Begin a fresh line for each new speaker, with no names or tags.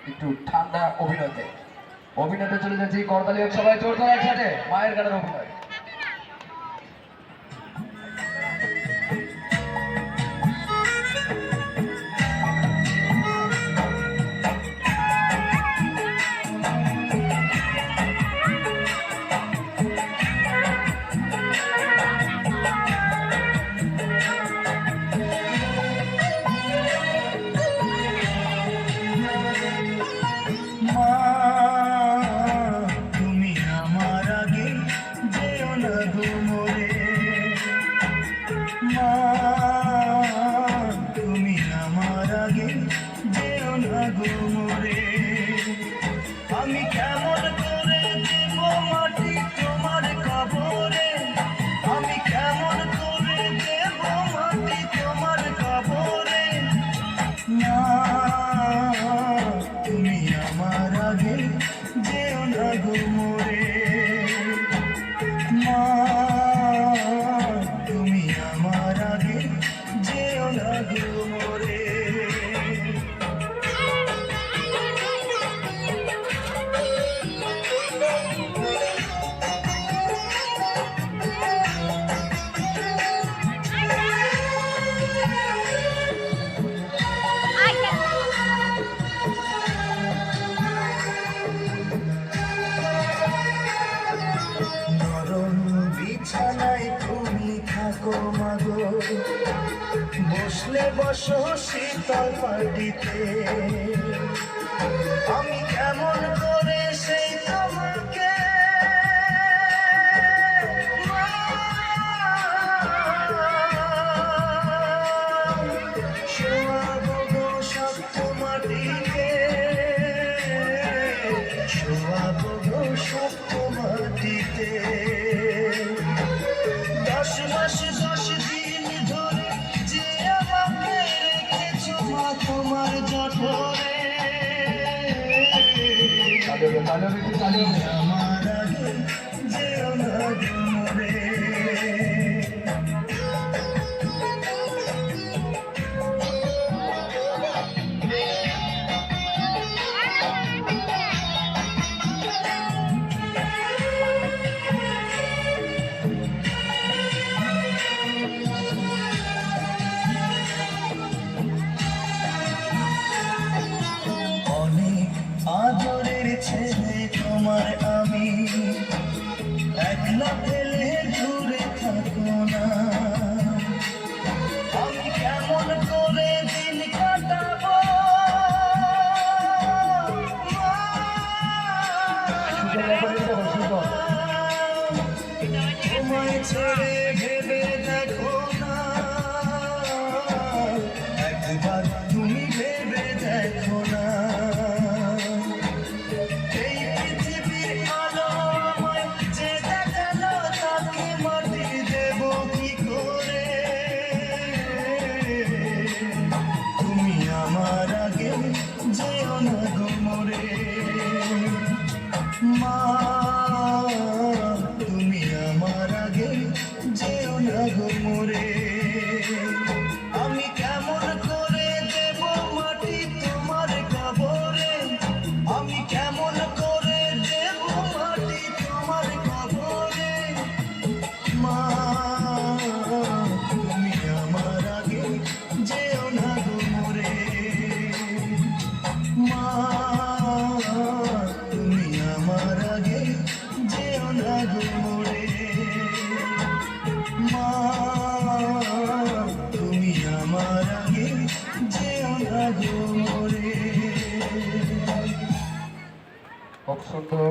একটু ঠান্ডা অভিনয়তে চলে যাচ্ছি। করতালি হোক সবাই জোরদার একসাথে মায়ের গানের অভিনয়।
আমি কেমন করে দেব মাটি তোমার কবরে, আমি কেমন করে দেব মাটি তোমার কবরে। না তুমি আমার আগে যেও না গো মোরে, মা তুমি আমার আগে যেও না গো মোরে। বিছানায় তুমি থাকো মাগো, বসলে বসো শীতল পাটিতে, আমি কেমন করে সেই তোমাকে শোয়াবো গো শক্ত মাটিতে, শোয়াবো গো শক্ত মাটিতে। 10 মাস 10 দিন ধরে যে আমাকে রেখেছো মা তোমার জঠরে, আমার আগে যেও না গো মোরে। আদরের ছেলে তোমার আমি, একলা ফেলে দূরে থাকো না, আমি কেমন করে দিন কাটাবো তোমায় ছেড়ে ভেবে দেখো না, একবার তুমি ভেবে দেখো না। আমার আগে যেও না গো মোরে, মা তুমি আমার আগে যেও না গো মোরে। আমি কেমন করে দেব মাটি তোমার কবরে, আমি কেমন করে দেব মাটি তোমার কবরে। মা তুমি আমার আগে যেও না গো মোরে, মা তুমি আমার আগে যেও না গো মোরে, মা তুমি আমার আগে যেও না গো মোরে।
খুব সুন্দর